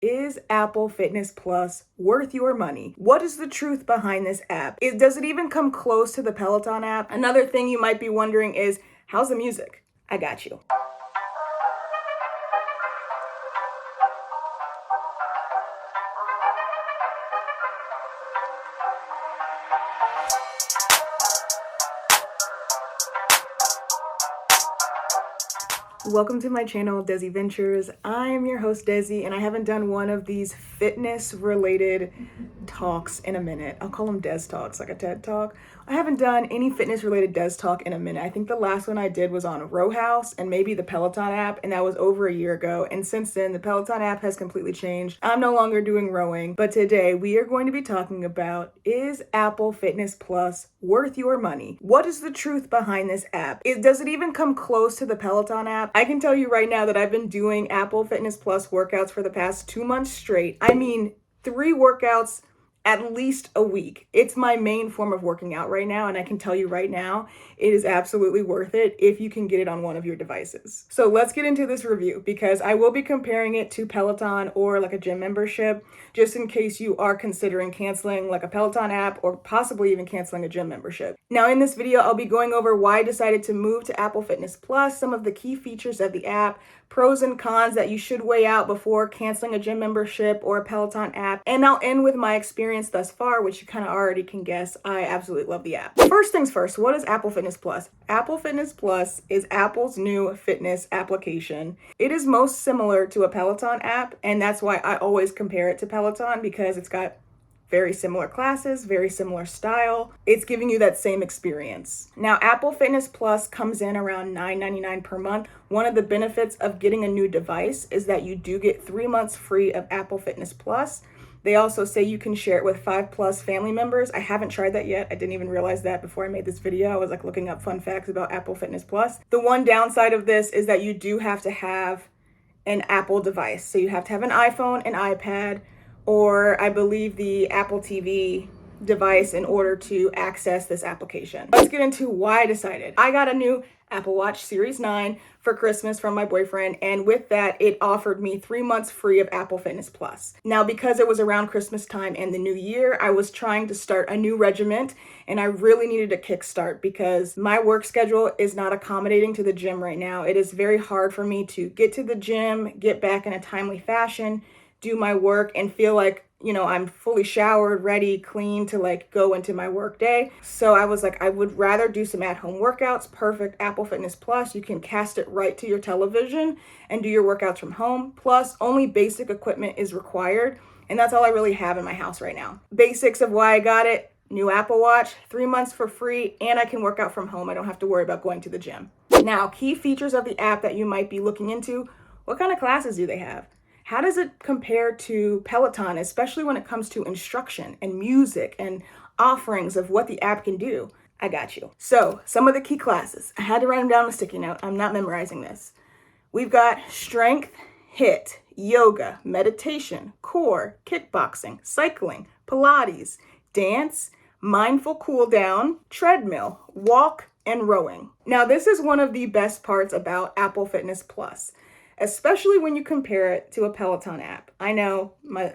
Is Apple Fitness Plus worth your money? What is the truth behind this app? Does it even come close to the Peloton app? Another thing you might be wondering is, how's the music? I got you. Welcome to my channel, Desi Ventures. I am your host, Desi, and I haven't done one of these fitness-related talks in a minute. I'll call them Des Talks, like a TED Talk. I haven't done any fitness-related Des Talk in a minute. I think the last one I did was on Row House and maybe the Peloton app, and that was over a year ago. And since then, the Peloton app has completely changed. I'm no longer doing rowing, but today we are going to be talking about, is Apple Fitness Plus worth your money? What is the truth behind this app? Does it even come close to the Peloton app? I can tell you right now that I've been doing Apple Fitness Plus workouts for the past 2 months straight. I mean, 3 workouts at least a week. It's my main form of working out right now, and I can tell you right now, it is absolutely worth it if you can get it on one of your devices. So let's get into this review, because I will be comparing it to Peloton or like a gym membership, just in case you are considering canceling like a Peloton app or possibly even canceling a gym membership. Now in this video, I'll be going over why I decided to move to Apple Fitness Plus, some of the key features of the app, pros and cons that you should weigh out before canceling a gym membership or a Peloton app, and I'll end with my experience thus far, which you kind of already can guess. I absolutely love the app. First things first, what is Apple Fitness Plus? Apple Fitness Plus is Apple's new fitness application. It is most similar to a Peloton app, and that's why I always compare it to Peloton, because it's got very similar classes, very similar style. It's giving you that same experience. Now, Apple Fitness Plus comes in around $9.99 per month. One of the benefits of getting a new device is that you do get 3 months free of Apple Fitness Plus. They also say you can share it with 5+ family members. I haven't tried that yet. I didn't even realize that before I made this video. I was like looking up fun facts about Apple Fitness Plus. The one downside of this is that you do have to have an Apple device. So you have to have an iPhone, an iPad, or I believe the Apple TV device in order to access this application. Let's get into why I decided. I got a new Apple Watch Series 9 for Christmas from my boyfriend, and with that, it offered me 3 months free of Apple Fitness Plus. Now, because it was around Christmas time and the new year, I was trying to start a new regiment, and I really needed a kickstart because my work schedule is not accommodating to the gym right now. It is very hard for me to get to the gym, get back in a timely fashion, do my work, and feel like, you know, I'm fully showered, ready, clean to like go into my work day. So I was like, I would rather do some at-home workouts. Perfect. Apple Fitness Plus, you can cast it right to your television and do your workouts from home. Plus, only basic equipment is required, and that's all I really have in my house right now. Basics of why I got it: new Apple Watch, 3 months for free, and I can work out from home. I don't have to worry about going to the gym. Now, key features of the app that you might be looking into: what kind of classes do they have? How does it compare to Peloton, especially when it comes to instruction and music and offerings of what the app can do? I got you. So, some of the key classes. I had to write them down on a sticky note. I'm not memorizing this. We've got strength, HIIT, yoga, meditation, core, kickboxing, cycling, Pilates, dance, mindful cool down, treadmill, walk, and rowing. Now, this is one of the best parts about Apple Fitness Plus, especially when you compare it to a Peloton app. I know my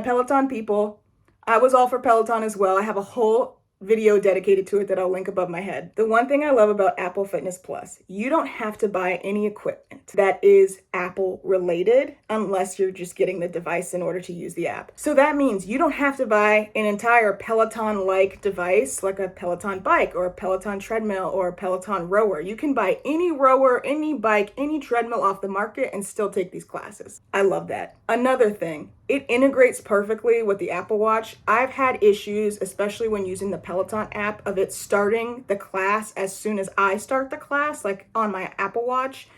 Peloton people, I was all for Peloton as well. I have a whole video dedicated to it that I'll link above my head. The one thing I love about Apple Fitness Plus, you don't have to buy any equipment that is Apple related unless you're just getting the device in order to use the app. So that means you don't have to buy an entire Peloton-like device, like a Peloton bike or a Peloton treadmill or a Peloton rower. You can buy any rower, any bike, any treadmill off the market and still take these classes. I love that. Another thing, it integrates perfectly with the Apple Watch. I've had issues, especially when using the Peloton app, of it starting the class as soon as I start the class, like on my Apple Watch.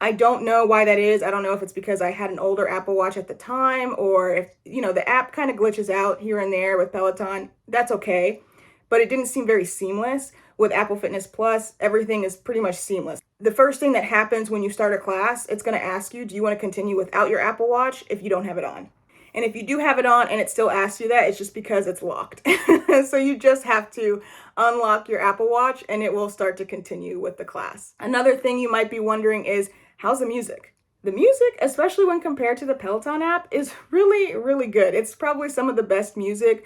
I don't know why that is. I don't know if it's because I had an older Apple Watch at the time, or if, you know, the app kind of glitches out here and there with Peloton. That's okay. But it didn't seem very seamless. With Apple Fitness Plus, everything is pretty much seamless. The first thing that happens when you start a class, it's going to ask you, do you want to continue without your Apple Watch if you don't have it on? And if you do have it on and it still asks you that, it's just because it's locked. So you just have to unlock your Apple Watch and it will start to continue with the class. Another thing you might be wondering is, how's the music? The music, especially when compared to the Peloton app, is really, really good. It's probably some of the best music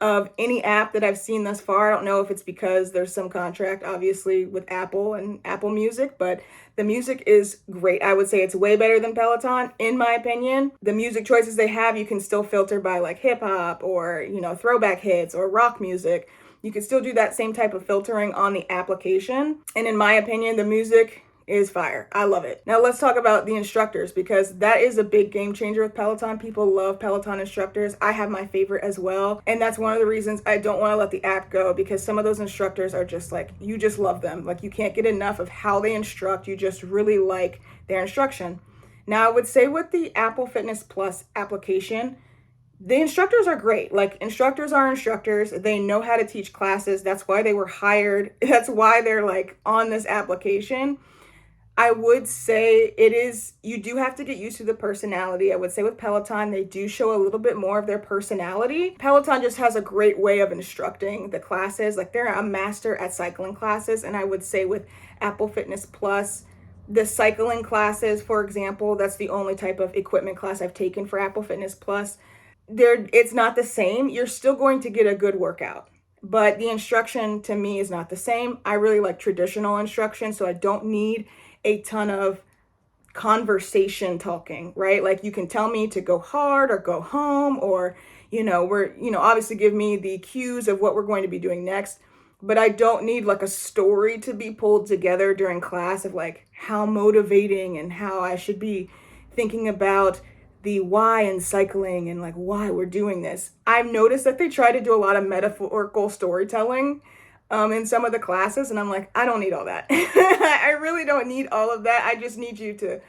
of any app that I've seen thus far. I don't know if it's because there's some contract, obviously, with Apple and Apple Music, but the music is great. I would say it's way better than Peloton, in my opinion. The music choices they have, you can still filter by like hip hop or, throwback hits or rock music. You can still do that same type of filtering on the application. And in my opinion, the music is fire. I love it. Now let's talk about the instructors, because that is a big game changer with Peloton. People love Peloton instructors. I have my favorite as well. And that's one of the reasons I don't want to let the app go, because some of those instructors are just like, you just love them. Like, you can't get enough of how they instruct. You just really like their instruction. Now I would say with the Apple Fitness Plus application, the instructors are great. Like, instructors are instructors. They know how to teach classes. That's why they were hired. That's why they're like on this application. I would say you do have to get used to the personality. I would say with Peloton, they do show a little bit more of their personality. Peloton just has a great way of instructing the classes. Like, they're a master at cycling classes. And I would say with Apple Fitness Plus, the cycling classes, for example, that's the only type of equipment class I've taken for Apple Fitness Plus. It's not the same. You're still going to get a good workout, but the instruction to me is not the same. I really like traditional instruction, so I don't need a ton of conversation talking, right? Like, you can tell me to go hard or go home, or, obviously give me the cues of what we're going to be doing next. But I don't need like a story to be pulled together during class of like how motivating and how I should be thinking about the why in cycling and like why we're doing this. I've noticed that they try to do a lot of metaphorical storytelling in some of the classes, and I'm like, I don't need all that. I really don't need all of that. I just need you to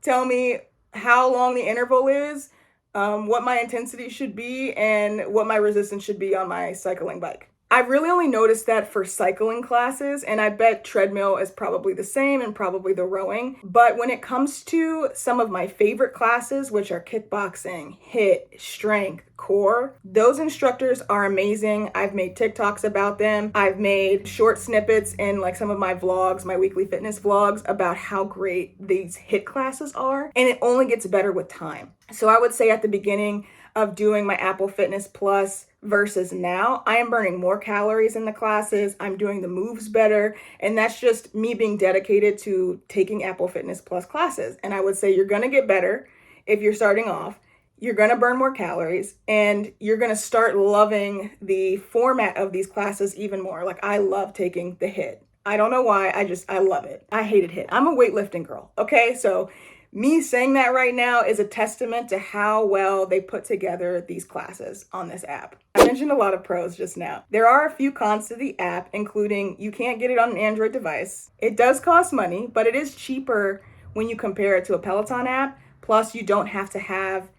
tell me how long the interval is, what my intensity should be, and what my resistance should be on my cycling bike. I've really only noticed that for cycling classes, and I bet treadmill is probably the same, and probably the rowing. But when it comes to some of my favorite classes, which are kickboxing, HIIT, strength, core, those instructors are amazing. I've made TikToks about them. I've made short snippets in like some of my vlogs, my weekly fitness vlogs, about how great these HIIT classes are. And it only gets better with time. So I would say at the beginning of doing my Apple Fitness Plus versus now, I am burning more calories in the classes. I'm doing the moves better. And that's just me being dedicated to taking Apple Fitness Plus classes. And I would say you're going to get better if you're starting off. You're going to burn more calories, and you're going to start loving the format of these classes even more. Like, I love taking the HIIT. I don't know why. I love it. I hated HIIT. I'm a weightlifting girl. Okay. So me saying that right now is a testament to how well they put together these classes on this app. I mentioned a lot of pros just now. There are a few cons to the app, including you can't get it on an Android device. It does cost money, but it is cheaper when you compare it to a Peloton app. Plus, you don't have to have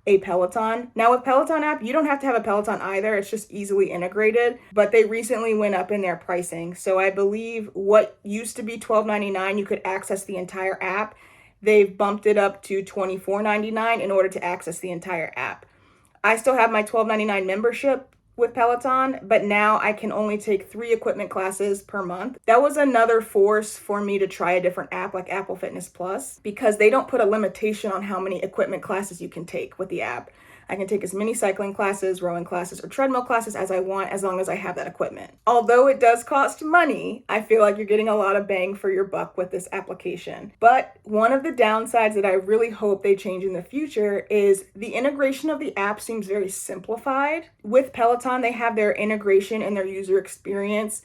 a Peloton. Now with Peloton app, you don't have to have a Peloton either. It's just easily integrated, but they recently went up in their pricing. So I believe what used to be $12.99, you could access the entire app. They've bumped it up to $24.99 in order to access the entire app. I still have my $12.99 membership with Peloton, but now I can only take 3 equipment classes per month. That was another force for me to try a different app like Apple Fitness Plus, because they don't put a limitation on how many equipment classes you can take with the app. I can take as many cycling classes, rowing classes, or treadmill classes as I want, as long as I have that equipment. Although it does cost money, I feel like you're getting a lot of bang for your buck with this application. But one of the downsides that I really hope they change in the future is the integration of the app seems very simplified. With Peloton, they have their integration and their user experience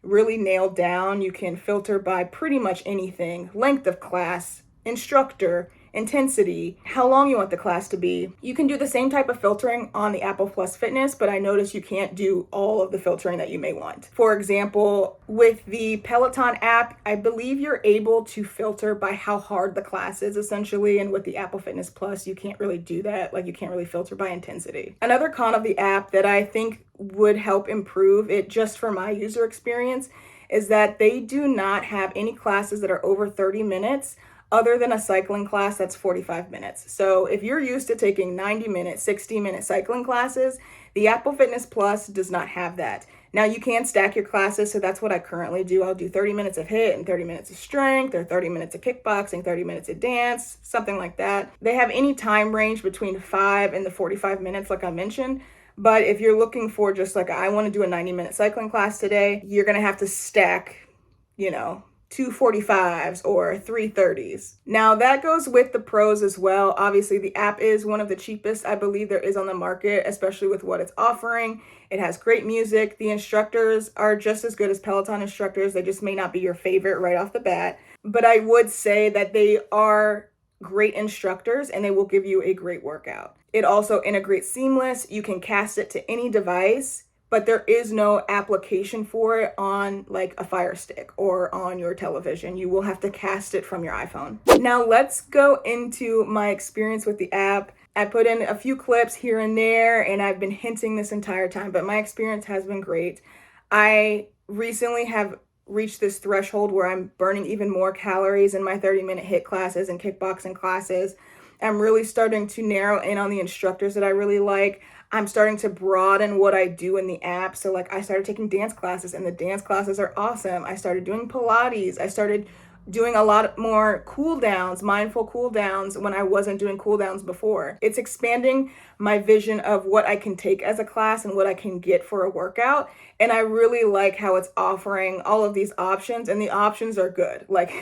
really nailed down. You can filter by pretty much anything: length of class, instructor, intensity, how long you want the class to be. You can do the same type of filtering on the Apple Plus Fitness, but I noticed you can't do all of the filtering that you may want. For example, with the Peloton app, I believe you're able to filter by how hard the class is essentially, and with the Apple Fitness Plus, you can't really do that. Like, you can't really filter by intensity. Another con of the app that I think would help improve it just for my user experience is that they do not have any classes that are over 30 minutes other than a cycling class that's 45 minutes. So if you're used to taking 90-minute, 60-minute cycling classes, the Apple Fitness Plus does not have that. Now you can stack your classes, so that's what I currently do. I'll do 30 minutes of HIIT and 30 minutes of strength, or 30 minutes of kickboxing, 30 minutes of dance, something like that. They have any time range between 5 and the 45 minutes, like I mentioned. But if you're looking for just like, I want to do a 90-minute cycling class today, you're going to have to stack, you know, 2:45s or 3:30s. Now that goes with the pros as well. Obviously, the app is one of the cheapest I believe there is on the market, especially with what it's offering. It has great music. The instructors are just as good as Peloton instructors. They just may not be your favorite right off the bat. But I would say that they are great instructors and they will give you a great workout. It also integrates seamless. You can cast it to any device, but there is no application for it on like a Fire Stick or on your television. You will have to cast it from your iPhone. Now let's go into my experience with the app. I put in a few clips here and there, and I've been hinting this entire time, but my experience has been great. I recently have reached this threshold where I'm burning even more calories in my 30-minute HIIT classes and kickboxing classes. I'm really starting to narrow in on the instructors that I really like. I'm starting to broaden what I do in the app. So like I started taking dance classes, and the dance classes are awesome. I started doing Pilates. I started doing a lot more cool downs, mindful cool downs, when I wasn't doing cool downs before. It's expanding my vision of what I can take as a class and what I can get for a workout. And I really like how it's offering all of these options, and the options are good. Like,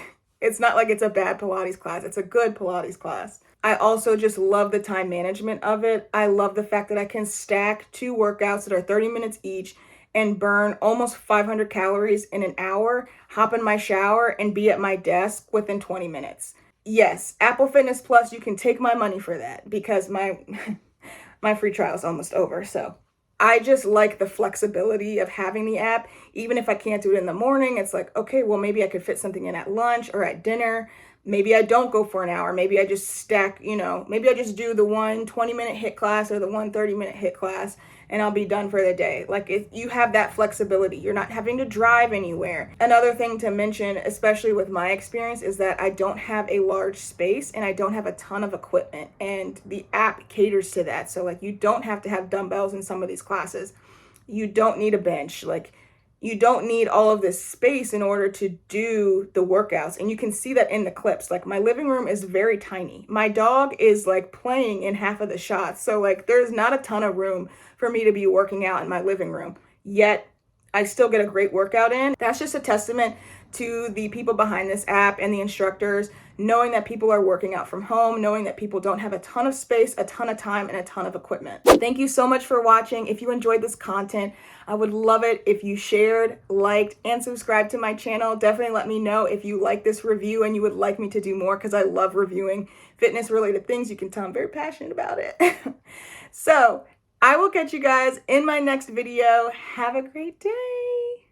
it's not like it's a bad Pilates class. It's a good Pilates class. I also just love the time management of it. I love the fact that I can stack 2 workouts that are 30 minutes each and burn almost 500 calories in an hour, hop in my shower, and be at my desk within 20 minutes. Yes, Apple Fitness Plus, you can take my money for that because my my free trial is almost over. So I just like the flexibility of having the app. Even if I can't do it in the morning, it's like, okay, well, maybe I could fit something in at lunch or at dinner. Maybe I don't go for an hour. Maybe I just stack, maybe I just do the one 20-minute HIIT class or the one 30-minute HIIT class, and I'll be done for the day. Like, if you have that flexibility, you're not having to drive anywhere. Another thing to mention, especially with my experience, is that I don't have a large space and I don't have a ton of equipment, and the app caters to that. So like, you don't have to have dumbbells in some of these classes. You don't need a bench. Like, you don't need all of this space in order to do the workouts. And you can see that in the clips. Like, my living room is very tiny. My dog is like playing in half of the shots. So like, there's not a ton of room for me to be working out in my living room. Yet I still get a great workout in. That's just a testament to the people behind this app and the instructors, knowing that people are working out from home, knowing that people don't have a ton of space, a ton of time, and a ton of equipment. Thank you so much for watching. If you enjoyed this content, I would love it if you shared, liked, and subscribed to my channel. Definitely let me know if you like this review and you would like me to do more, because I love reviewing fitness-related things. You can tell I'm very passionate about it. So I will catch you guys in my next video. Have a great day.